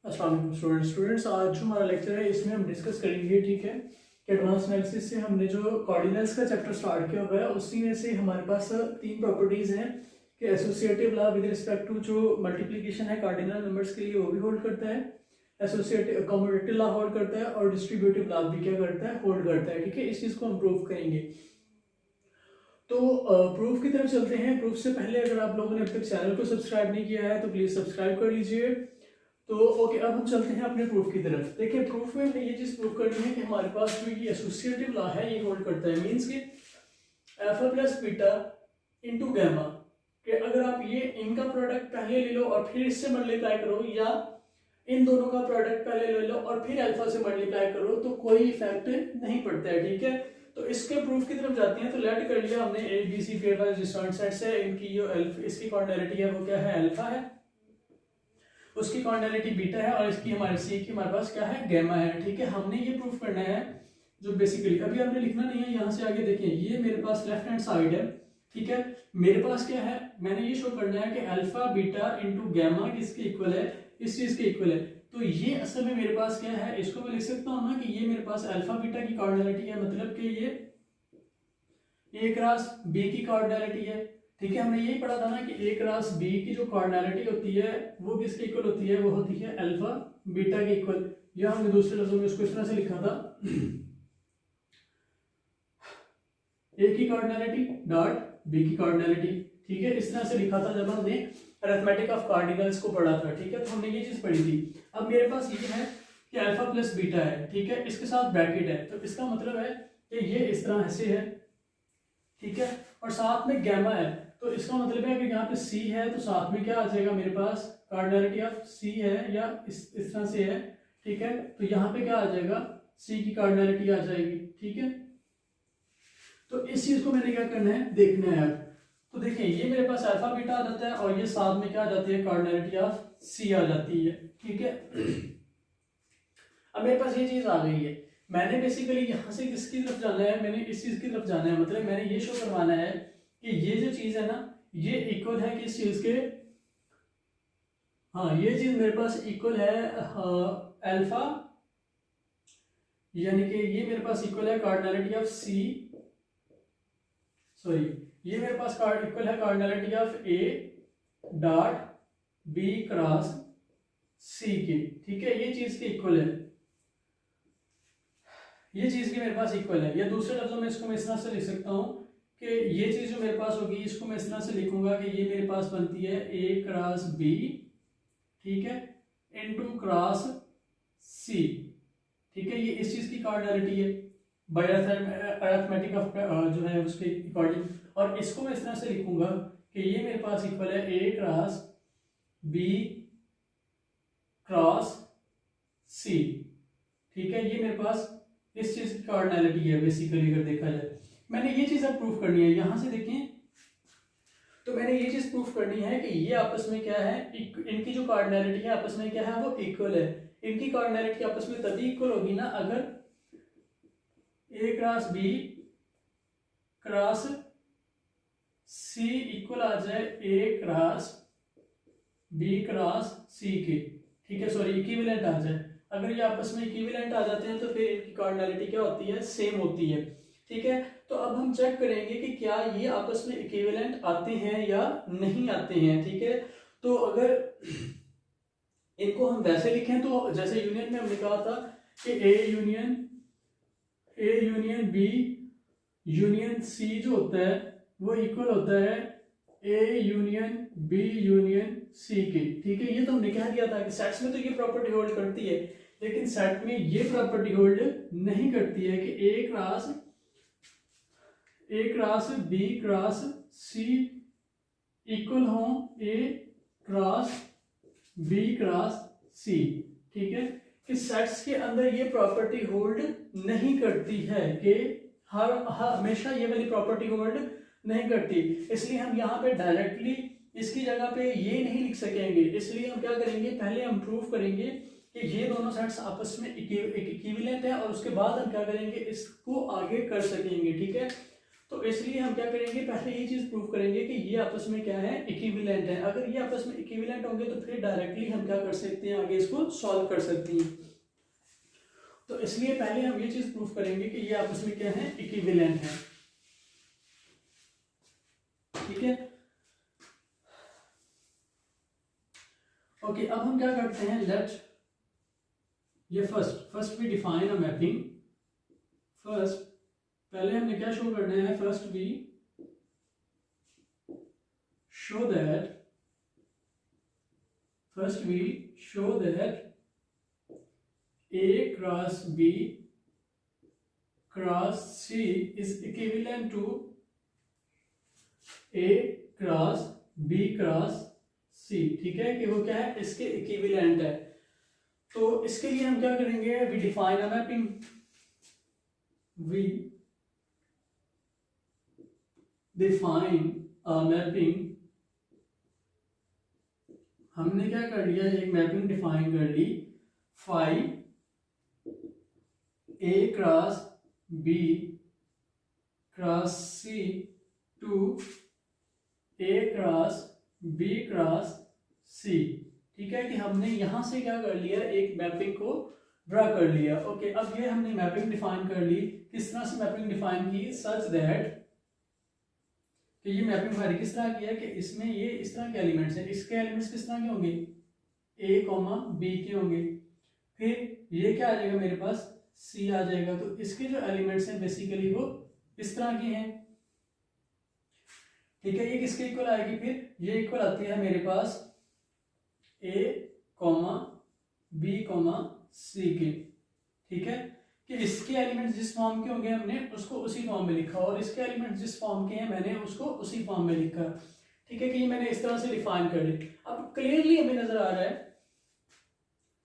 अस्सलाम वालेकुम स्टूडेंट्स, आज जो हमारा लेक्चर है इसमें हम डिस्कस करेंगे, ठीक है, कि एडवांस एनालिसिस से हमने जो कार्डिनल्स का चैप्टर स्टार्ट किया हुआ है उसी में से हमारे पास तीन प्रॉपर्टीज हैं कि associative law with respect to जो मल्टीप्लिकेशन है कार्डिनल नंबर्स के लिए वो भी होल्ड करता है, एसोसिएटिव कम्यूटेटिव लॉ होल्ड करता है और डिस्ट्रीब्यूटिव लॉ भी क्या करता है, होल्ड करता है। ठीक है, इस चीज को हम प्रूव करेंगे। तो प्रूफ की तरफ चलते हैं। प्रूफ से पहले अगर आप लोगों ने अब तक चैनल को सब्सक्राइब नहीं किया है तो प्लीज सब्सक्राइब कर लीजिए। तो ओके, अब हम चलते हैं अपने प्रूफ की तरफ। देखिए, प्रूफ में हमने ये चीज प्रूफ करनी है कि हमारे पास जो ये एसोसिएटिव लॉ है ये होल्ड करता है, मींस कि alpha plus beta into gamma, कि अगर आप ये इनका प्रोडक्ट पहले ले लो और फिर इससे मल्टीप्लाई करो, या इन दोनों का प्रोडक्ट पहले ले लो और फिर अल्फा से मल्टीप्लाई करो, तो कोई इफेक्ट नहीं पड़ता है। ठीक है, तो इसके प्रूफ की तरफ जाते हैं। तो लेट कर लिया हमने A B C pairwise distant sets है, इनकी जो इसकी कॉर्डिनलिटी है वो क्या है, अल्फा है, उसकी कॉर्डिनलिटी बीटा है और इसकी हमारे सी की हमारे पास क्या है, गामा है। ठीक है, हमने ये प्रूफ करना है जो बेसिकली अभी आपने लिखना नहीं है, यहाँ से आगे देखें, ये मेरे पास लेफ्ट हैंड साइड है। ठीक है, मेरे पास क्या है, मैंने ये शो करना है कि अल्फा बीटा इंटू गामा किसके इक्वल है, इस चीज के इक्वल है। तो ये असल में मेरे पास क्या है, इसको मैं लिख सकता हूँ ना कि ये मेरे पास अल्फा बीटा की कॉर्डिनलिटी है, मतलब कि ये ए क्रॉस बी की कॉर्डिनलिटी है। ठीक है, हमने यही पढ़ा था ना कि ए क्रॉस बी की जो कॉर्डिनलिटी होती है वो किसके इक्वल होती है, वो होती है अल्फा बीटा के इक्वल। या हमने दूसरे लफ्जों में इसको इस तरह से लिखा था, ए की कॉर्डिनलिटी डॉट बी की कॉर्डिनलिटी। ठीक है, इस तरह से लिखा था जब हमने अरिथमेटिक ऑफ कार्डिनल्स को पढ़ा था। ठीक है, तो हमने ये चीज पढ़ी थी। अब मेरे पास ये है कि अल्फा प्लस बीटा है, ठीक है, इसके साथ ब्रैकेट है, तो इसका मतलब है कि ये इस तरह से है। ठीक है, और साथ में गामा है, तो इसका मतलब है कि यहाँ पे सी है तो साथ में क्या आ जाएगा, मेरे पास कार्डिनलिटी ऑफ सी है या इस तरह से है। ठीक है, तो यहाँ पे क्या आ जाएगा, सी की कार्डिनलिटी आ जाएगी। ठीक है, तो इस चीज को मैंने क्या करना है, देखना है। तो देखिए, ये मेरे पास अल्फा बीटा आ जाता है और ये साथ में क्या आ जाती है, कार्डिनलिटी ऑफ सी आ जाती है। ठीक है, अब मेरे पास ये चीज आ गई है। मैंने बेसिकली यहाँ से किसकी तरफ जाना है, मैंने इस चीज की तरफ जाना है, मतलब मैंने ये शो करवाना है कि ये जो चीज है ना ये इक्वल है किस चीज के, हाँ ये चीज मेरे पास इक्वल है अल्फा, यानी कि ये मेरे पास इक्वल है कार्डिनलिटी ऑफ सी, सॉरी ये मेरे पास इक्वल है cardinality of A dot B cross C के। ठीक है, ये चीज के इक्वल है, ये चीज की मेरे पास इक्वल है। या दूसरे लफ्जों में इसको मैं इस तरह से लिख सकता हूं कि ये चीज जो मेरे पास होगी इसको मैं इस तरह से लिखूंगा कि ये मेरे पास बनती है ए क्रॉस बी, ठीक है, इनटू क्रॉस सी। ठीक है, ये इस चीज की कार्डिनलिटी है बाय अरिथमेटिक ऑफ जो है उसके अकॉर्डिंग, और इसको मैं इस तरह से लिखूंगा कि ये मेरे पास इक्वल है A cross B cross C. ठीक है, ये मेरे पास इस चीज की कार्डिनलिटी है बेसिकली, अगर देखा जाए। मैंने ये चीज अब प्रूफ करनी है, यहां से देखें, तो मैंने ये चीज प्रूफ करनी है कि ये आपस में क्या है, इनकी जो कार्डिनलिटी है आपस में क्या है, वो इक्वल है। इनकी कार्डिनलिटी आपस में तभी इक्वल होगी ना अगर A cross B cross C equal आ जाए ए क्रॉस बी क्रॉस सी के। ठीक है, सॉरी इक्विवेलेंट आ जाए। अगर ये आपस में इक्विवेलेंट आ जाते हैं तो फिर इनकी कार्डिनलिटी क्या होती है, सेम होती है। ठीक है, तो अब हम चेक करेंगे कि क्या ये आपस में इक्विवेलेंट आते हैं या नहीं आते हैं। ठीक है, तो अगर इनको हम वैसे लिखें तो जैसे यूनियन में हमने कहा था कि A union B union C जो होता है वो इक्वल होता है A union B union C की। ठीक है, ये तो हमने कह दिया था कि सेट्स में तो ये प्रॉपर्टी होल्ड करती है, लेकिन सेट में ये प्रॉपर्टी होल्ड नहीं करती है कि A cross B cross C equal हो ए क्रॉस बी क्रॉस सी। ठीक है, कि सेट्स के अंदर ये प्रॉपर्टी होल्ड नहीं करती है, कि हमेशा ये वाली प्रॉपर्टी होल्ड नहीं करती। इसलिए हम यहाँ पे डायरेक्टली इसकी जगह पे ये नहीं लिख सकेंगे, इसलिए हम क्या करेंगे, पहले हम प्रूफ करेंगे कि ये दोनों सेट्स आपस में इक्विवेलेंट है और उसके बाद हम क्या करेंगे, इसको आगे कर सकेंगे। ठीक है, तो इसलिए हम क्या करेंगे, पहले ये चीज प्रूव करेंगे कि ये आपस में क्या है, इक्विवेलेंट है। अगर ये आपस में इक्विवेलेंट होंगे तो फिर डायरेक्टली हम क्या कर सकते हैं, आगे इसको सॉल्व कर सकते हैं। तो इसलिए पहले हम ये चीज प्रूव करेंगे कि ये आपस में क्या है, इक्विवेलेंट है। ठीक है, ओके। अब हम क्या करते हैं, लेट ये first we define a mapping. First पहले हमने क्या शो करना है, first we show that A cross B cross C is equivalent to A cross B cross C। ठीक है, कि वो क्या है, इसके इक्विवेलेंट है। तो इसके लिए हम क्या करेंगे, we define a mapping. We define a mapping. हमने क्या कर लिया, एक मैपिंग डिफाइन कर ली, phi A cross B cross C to A cross B cross C। ठीक है, कि हमने यहां से क्या कर लिया, एक मैपिंग को ड्रा कर लिया। ओके, अब ये हमने मैपिंग डिफाइन कर ली। किस तरह से मैपिंग डिफाइन की, सच दैट कि ये मैपिंग हमारी किस तरह की है कि इसमें ये इस तरह के एलिमेंट्स हैं, इसके एलिमेंट्स किस तरह के होंगे, A, B के होंगे। फिर ये क्या आ जाएगा मेरे पास, C आ जाएगा। तो इसके जो एलिमेंट्स हैं बेसिकली वो इस तरह के हैं। ठीक है, ये किसके इक्वल आएगी, फिर ये इक्वल आती है मेरे पास A, B, C के। ठीक है, कि इसके एलिमेंट्स जिस फॉर्म के होंगे हमने उसको उसी फॉर्म में लिखा, और इसके एलिमेंट्स जिस फॉर्म के हैं मैंने उसको उसी फॉर्म में लिखा। ठीक है, कि ये मैंने इस तरह से डिफाइन कर ली। अब क्लियरली हमें नजर आ रहा है,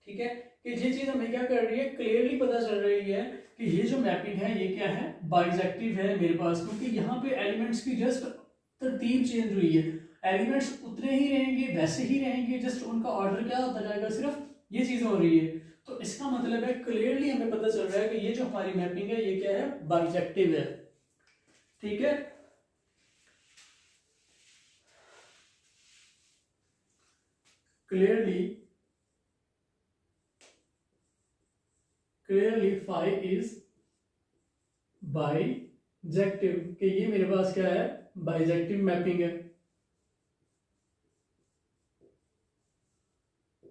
ठीक है, कि ये चीज हमें क्या कर रही है, क्लियरली पता चल रही है कि ये जो मैपिंग है ये क्या है, बाइजेक्टिव है मेरे पास। क्योंकि यहाँ पे एलिमेंट्स की जस्ट तरतीब चेंज हुई है, एलिमेंट्स उतने ही रहेंगे, वैसे ही रहेंगे, जस्ट उनका ऑर्डर क्या होता जाएगा, सिर्फ ये चीज हो रही है। तो इसका मतलब है क्लियरली हमें पता चल रहा है कि ये जो हमारी मैपिंग है ये क्या है, बाइजेक्टिव है। ठीक है, क्लियरली फाई इज बाइजेक्टिव, कि ये मेरे पास क्या है, बाइजेक्टिव मैपिंग है।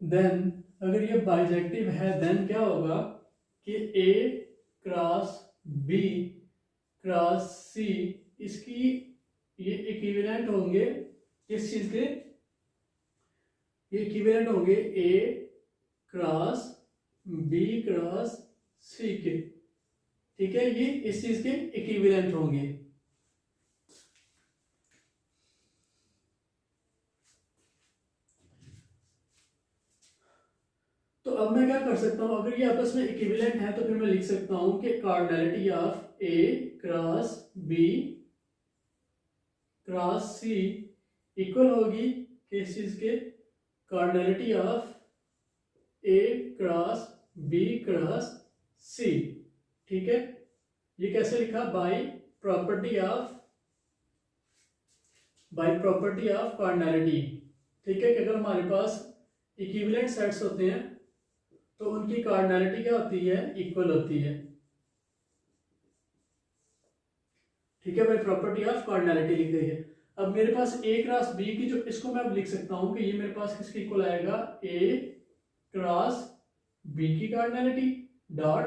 देन अगर ये बाइजेक्टिव है देन क्या होगा कि A cross B cross C इसकी ये इक्विवेलेंट होंगे, किस चीज के, ये इक्विवेलेंट होंगे A cross B cross C के। ठीक है, ये इस चीज के इक्विवेलेंट होंगे। तो अब मैं क्या कर सकता हूं, अगर ये आपस में इक्विवेलेंट है तो फिर मैं लिख सकता हूं कि cardinality of A cross B cross C equal होगी किस चीज के, cardinality of A cross B cross C। ठीक है, ये कैसे लिखा, बाय प्रॉपर्टी ऑफ कार्डिनैलिटी। ठीक है, कि अगर हमारे पास इक्विवेलेंट सेट्स होते हैं तो उनकी कार्डिनैलिटी क्या होती है, इक्वल होती है। ठीक है, भाई प्रॉपर्टी ऑफ कार्डिनैलिटी लिख दी है। अब मेरे पास A क्रॉस B की जो, इसको मैं अब लिख सकता हूं कि ये मेरे पास किसके इक्वल आएगा, A क्रॉस B की कार्डिनैलिटी डॉट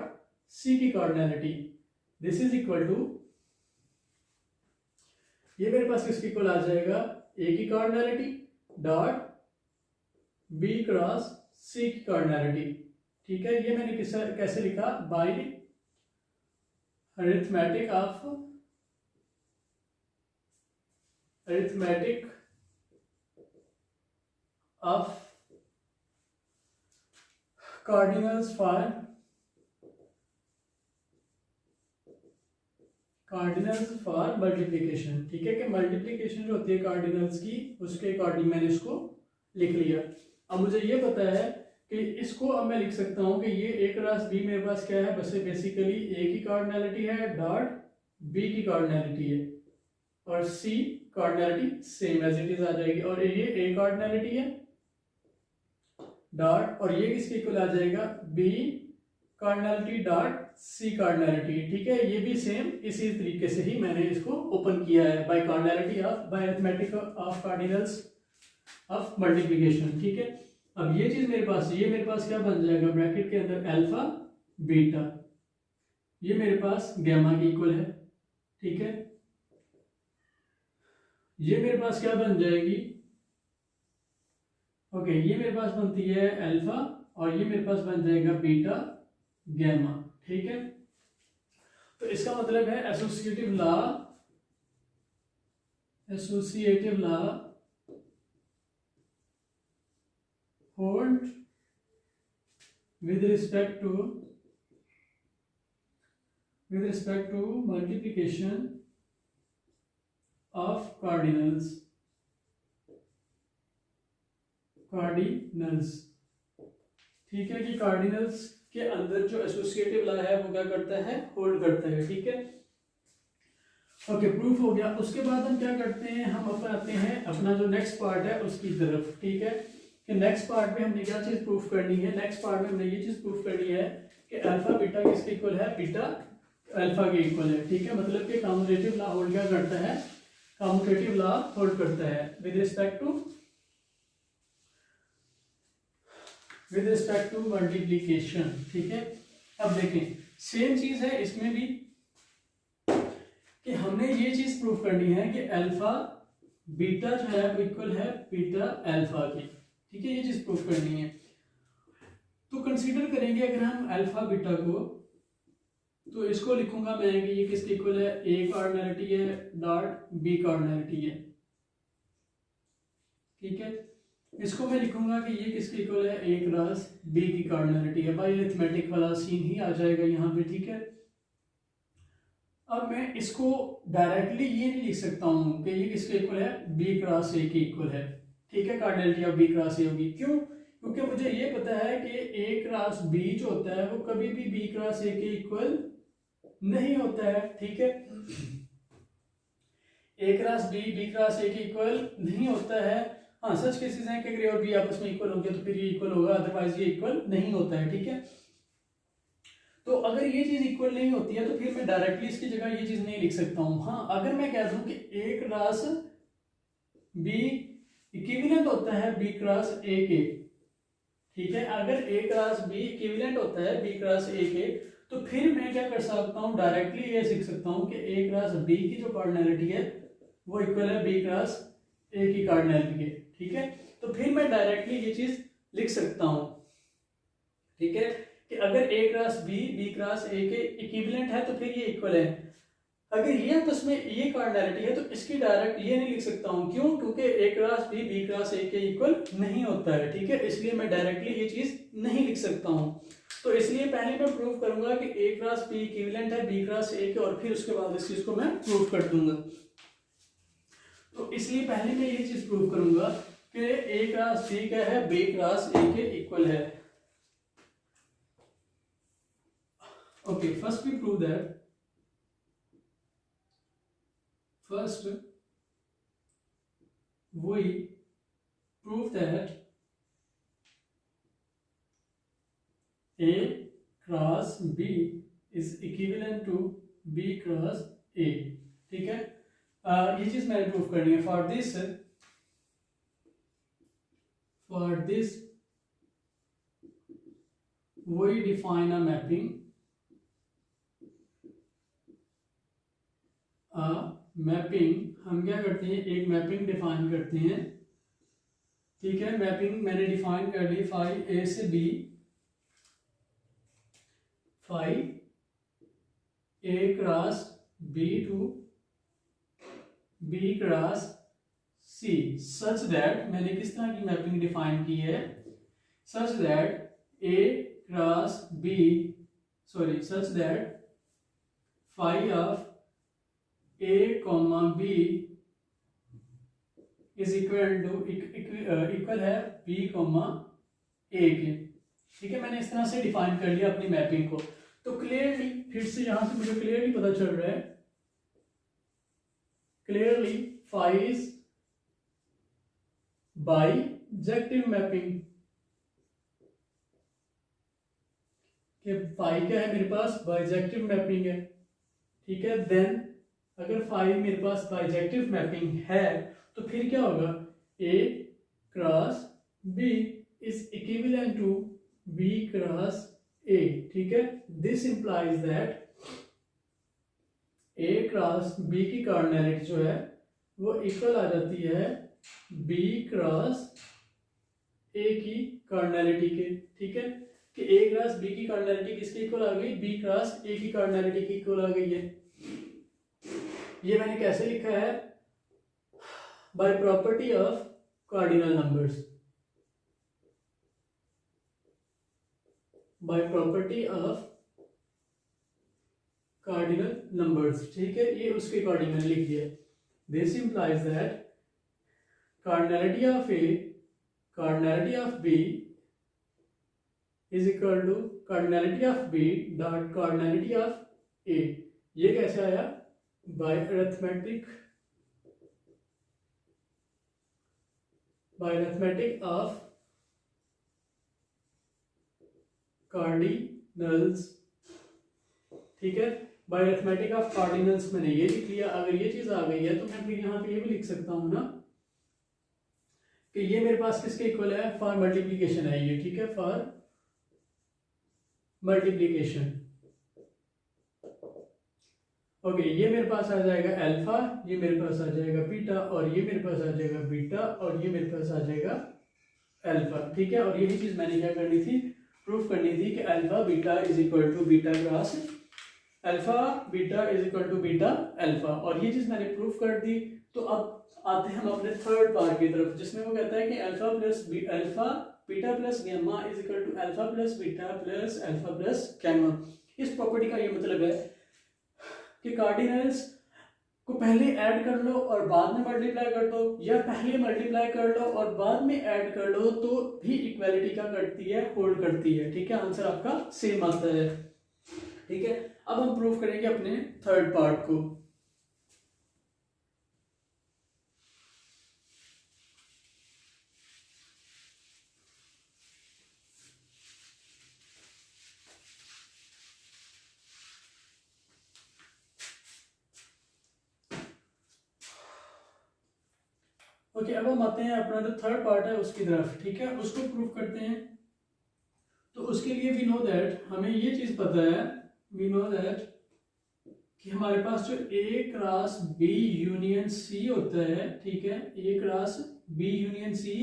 C की cardinality. This is equal to, ये मेरे पास किसके इक्वल आ जाएगा, A की cardinality dot B cross C की कार्डिनैलिटी। ठीक है, ये मैंने कैसे लिखा, by arithmetic of cardinals for multiplication. ठीक है, कि मल्टीप्लिकेशन जो होती है कार्डिनल्स की उसके अकॉर्डिंग मैंने इसको लिख लिया। अब मुझे ये पता है कि इसको अब मैं लिख सकता हूं कि ये A क्रॉस B मेरे पास क्या है, बस बेसिकली A की कार्डिनैलिटी है डॉट B की कार्डिनैलिटी है। और C cardinality same as it is आ जाएगी, और ये ए कार्डिनलिटी है डॉट, और ये किसके इक्वल आ जाएगा, B cardinality dot C cardinality. ठीक है, ये भी सेम इसी तरीके से ही मैंने इसको ओपन किया है, by cardinality of, by arithmetic of cardinals of multiplication. ठीक है, अब ये चीज मेरे पास, ये मेरे पास क्या बन जाएगा ब्रैकेट के अंदर, अल्फा बीटा, ये मेरे पास गैमा के इक्वल है। ठीक है, ये मेरे पास क्या बन जाएगी, ओके, ये मेरे पास बनती है अल्फा, और ये मेरे पास बन जाएगा बीटा गैमा। ठीक है, तो इसका मतलब है associative law hold with respect to multiplication of cardinals। ठीक है, कि कार्डिनल्स के अंदर जो एसोसिएटिव लॉ है वो क्या करता है, होल्ड करता है। ठीक है, ओके, प्रूफ हो गया। उसके बाद हम क्या करते हैं, हम अपन आते हैं अपना जो नेक्स्ट पार्ट है उसकी तरफ। ठीक है, कि नेक्स्ट पार्ट में हमने क्या चीज प्रूफ करनी है, नेक्स्ट पार्ट में हमने ये चीज प्रूफ करनी है कि अल्फा बीटा किसके इक्वल है, बीटा अल्फा के इक्वल है। ठीक है, मतलब कि कम्यूटेटिव लॉ होल्ड क्या करता है, कम्यूटेटिव लॉ होल्ड करता है विद रिस्पेक्ट टू मल्टीप्लिकेशन। ठीक है, अब देखें सेम चीज है इसमें भी, कि हमने ये चीज प्रूफ करनी है कि अल्फा बीटा जो है वो इक्वल है बीटा अल्फा की। ठीक है, ये चीज प्रूफ करनी है। तो कंसीडर करेंगे अगर हम अल्फा बीटा को, तो इसको लिखूंगा मैं कि ये किसके इक्वल है, ए कार्डिनलिटी है डॉट बी कार्डिनलिटी है। ठीक है, इसको मैं लिखूंगा कि ये किसके इक्वल है, ए क्रॉस बी की कार्डिनलिटी है। भाई अरिथमेटिक वाला सीन ही आ जाएगा यहाँ पे। ठीक है, अब मैं इसको डायरेक्टली ये नहीं लिख सकता हूँ कि ये किसके इक्वल है, बी क्रॉस ए के इक्वल है। ठीक है, cardinality of B cross A होगी, क्यों, क्योंकि मुझे ये पता है कि ए क्रॉस बी जो होता है वो कभी भी बी क्रॉस ए के इक्वल नहीं होता है। ठीक है, A cross B B cross A के इक्वल नहीं होता है। हाँ, सच केसेस हैं कि अगर ए और बी आपस में इक्वल हो गया तो फिर ये इक्वल होगा, अदरवाइज ये इक्वल नहीं होता है। ठीक है, तो अगर ये चीज इक्वल नहीं होती है तो फिर मैं डायरेक्टली इसकी जगह ये चीज नहीं लिख सकता हूं। हाँ, अगर मैं कह दूं कि ए क्रॉस बी इक्विवेलेंट होता है बी क्रॉस ए के, ठीक है, अगर ए क्रॉस बी इक्विवेलेंट होता है बी क्रॉस ए के, तो फिर मैं क्या कर सकता हूँ, डायरेक्टली ये सीख सकता हूँ कि ए क्रॉस बी की जो कार्डिनलिटी है वो इक्वल है बी क्रॉस ए की कार्डिनलिटी के। ठीक है, तो फिर मैं डायरेक्टली ये चीज लिख सकता हूँ। ठीक है, कि अगर A cross B B cross A के इक्विवेलेंट है तो फिर ये इक्वल है। अगर ये आपस में ये कार्डिनलिटी है तो इसकी डायरेक्ट ये नहीं लिख सकता हूँ, क्यों, क्योंकि ए क्रॉस बी क्रॉस ए के इक्वल नहीं होता है। ठीक है, इसलिए मैं डायरेक्टली ये चीज नहीं लिख सकता हूँ। तो इसलिए पहले मैं प्रूव करूंगा कि ए क्रॉस बी इक्विवेलेंट है बी क्रॉस ए के, और फिर उसके बाद इस चीज को मैं प्रूव कर दूंगा। तो इसलिए पहले मैं ये चीज प्रूव करूंगा कि ए क्रॉस बी क्या है, बी क्रॉस ए के इक्वल है। Okay, first we prove that, first we prove that A cross B is equivalent to B cross A। ठीक है, ये चीज मैंने प्रूव करनी है। For this we define a mapping, mapping हम क्या करते हैं, एक मैपिंग डिफाइन करते हैं। ठीक है, मैपिंग मैंने डिफाइन कर ली, फाई ए से B, phi A cross B to B cross C, such that मैंने किस तरह की मैपिंग डिफाइन की है, such that A cross B, such that phi of A comma B is equal है B comma A के। ठीक है, मैंने इस तरह से डिफाइन कर लिया अपनी मैपिंग को। तो क्लियरली फिर से यहां से मुझे क्लियरली पता चल रहा है clearly phi is bijective mapping, कि फाई क्या है मेरे पास, बाइजेक्टिव मैपिंग है, ठीक है। देन अगर फाई मेरे पास बाइजेक्टिव मैपिंग है तो फिर क्या होगा, A cross B is equivalent to B cross A, ठीक है। This implies that A cross B की कार्डिनैलिटी जो है वो इक्वल आ जाती है बी क्रॉस ए की कार्डिनैलिटी के, ठीक है। कि ए क्रॉस बी की कार्डिनैलिटी किसकी इक्वल आ गई, बी क्रॉस ए की कार्डिनैलिटी की इक्वल आ गई है। ये मैंने कैसे लिखा है, by property of cardinal numbers, by property of cardinal numbers, ठीक है। ये उसके अकॉर्डिंग मैंने लिख दिया। This implies that cardinality of A cardinality of B is equal to cardinality of B dot cardinality of A. ये कैसे आया, बाय अरिथमेटिक ऑफ कार्डिनल्स, ठीक है। बाय अरिथमेटिक ऑफ कार्डिनल्स मैंने ये लिख लिया। अगर ये चीज आ गई है तो मैं फिर यहाँ पे ये भी लिख सकता हूँ ना कि ये मेरे पास किसके इक्वल है, फॉर मल्टीप्लीकेशन है ये, ठीक है, फॉर मल्टीप्लीकेशन। ओके, ये मेरे पास आ जाएगा अल्फा, ये मेरे पास आ जाएगा बीटा, और ये मेरे पास आ जाएगा बीटा, और ये मेरे पास आ जाएगा अल्फा, ठीक है। और यही चीज मैंने क्या करनी थी, प्रूफ करनी थी कि alpha beta is equal to beta cross alpha beta is equal to beta alpha, और ये चीज मैंने प्रूफ कर दी। तो अब आते हैं हम अपने थर्ड पार्ट की तरफ, जिसमें वो कहता है कि alpha beta plus gamma is equal to alpha plus beta plus alpha plus gamma. इस प्रॉपर्टी का ये मतलब है कि कार्डिनल्स को पहले ऐड कर लो और बाद में मल्टीप्लाई कर दो, या पहले मल्टीप्लाई कर लो और बाद में ऐड कर लो, तो भी इक्वालिटी का करती है, होल्ड करती है, ठीक है। आंसर आपका सेम आता है, ठीक है। अब हम प्रूफ करेंगे अपने थर्ड पार्ट को। ओके, अब हम आते हैं अपना जो थर्ड पार्ट है उसकी तरफ, ठीक है, उसको प्रूफ करते हैं। तो उसके लिए वी नो दैट, हमें ये चीज पता है, वी नो दैट कि हमारे पास जो A cross B union C होता है, ठीक है, A cross B union C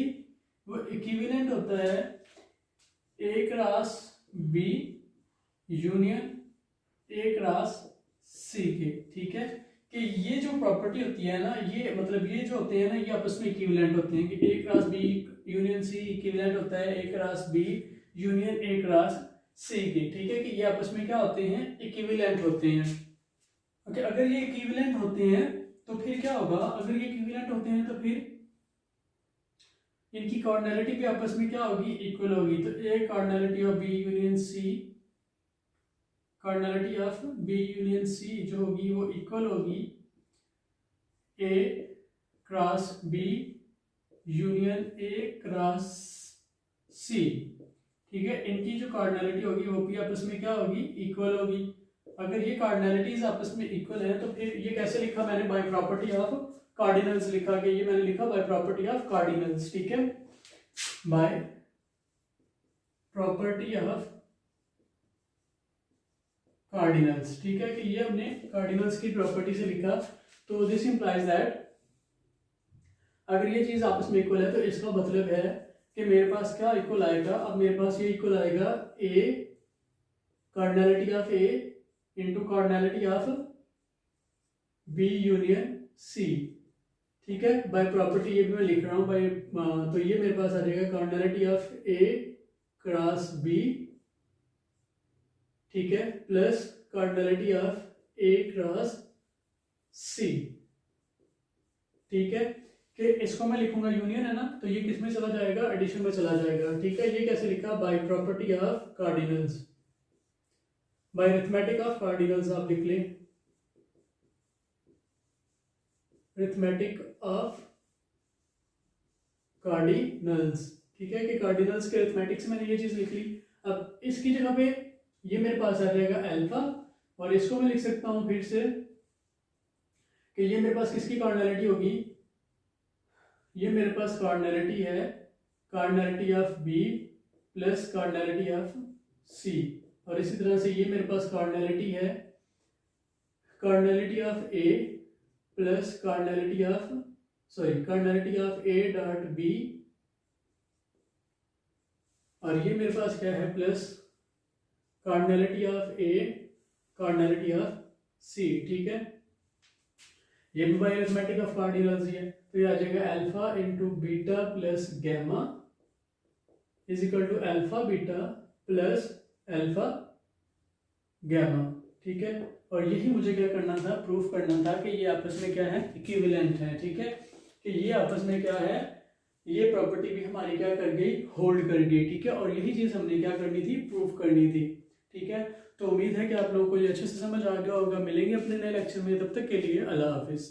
वो इक्विवेलेंट होता है A cross B union A cross C के, ठीक है। कि ये जो प्रॉपर्टी होती है ना, ये मतलब ये जो होते हैं ना, ये आपस में इक्विवेलेंट होते हैं कि A cross B union C equivalent होता है A cross B union A cross C की, ठीक है। कि ये आपस में क्या होते हैं, इक्विवेलेंट होते हैं। ओके, अगर ये इक्विवेलेंट होते हैं तो फिर क्या होगा, अगर ये इक्विवेलेंट होते हैं तो फिर इनकी कार्डिनैलिटी भी आपस में क्या होगी, इक्वल होगी। तो A cardinality of B union C, cardinality of B union C जो होगी वो इक्वल होगी A cross B union A cross C, ठीक है। इनकी जो कार्डिनैलिटी होगी वो भी आपस में क्या होगी, इक्वल होगी। अगर ये कार्डिनैलिटीज आपस में इक्वल है तो फिर ये कैसे लिखा मैंने, बाय प्रॉपर्टी ऑफ कार्डिनल्स लिखा, कि ये मैंने लिखा बाय प्रॉपर्टी ऑफ कार्डिनल्स, ठीक है, बाय प्रॉपर्टी ऑफ कार्डिनल्स, ठीक है। कि ये हमने कार्डिनल्स की प्रॉपर्टी से लिखा। तो दिस इंप्लाइज दैट अगर ये चीज आपस में इक्वल है तो इसका मतलब है कि मेरे पास क्या इक्वल आएगा, अब मेरे पास ये इक्वल आएगा A cardinality of A into cardinality of B union C, ठीक है, बाय प्रॉपर्टी ये भी मैं लिख रहा हूँ बाय। तो ये मेरे पास आ जाएगा cardinality of A cross B, ठीक है, plus cardinality of A cross C, ठीक है। कि इसको मैं लिखूंगा यूनियन है ना, तो ये किस में चला जाएगा, एडिशन में चला जाएगा, ठीक है। ये कैसे लिखा, by property of cardinals, by arithmetic of cardinals आप लिख लें, अरिथमेटिक ऑफ कार्डिनल्स, ठीक है, कि कार्डिनल्स के अरिथमेटिक से मैंने ये चीज लिख ली। अब इसकी जगह पे ये मेरे पास आ जाएगा अल्फा, और इसको मैं लिख सकता हूं फिर से कि ये मेरे पास किसकी कार्डिनलिटी होगी, ये मेरे पास कार्डिनलिटी है cardinality of B plus cardinality of C, और इसी तरह से ये मेरे पास कार्डिनलिटी है cardinality of A plus cardinality of A dot B, और ये मेरे पास क्या है plus cardinality of A cardinality of C, ठीक है। ये भी बाय अरिथमेटिक ऑफ कार्डिनल्स ही है, तो ये आ जाएगा alpha into beta plus gamma is equal to alpha beta plus alpha gamma, ठीक है। और यही मुझे क्या करना था, प्रूफ करना था कि ये आपस में क्या है, इक्विवेलेंट है, ठीक है, कि ये आपस में क्या है, ये प्रॉपर्टी भी हमारी क्या कर गई, होल्ड कर गई, ठीक है। और यही चीज हमने क्या करनी थी, प्रूफ करनी थी, ठीक है। तो उम्मीद है कि आप लोगों को ये अच्छे से समझ आ गया होगा। मिलेंगे अपने नए लेक्चर में, तब तक के लिए अल्लाह हाफिज।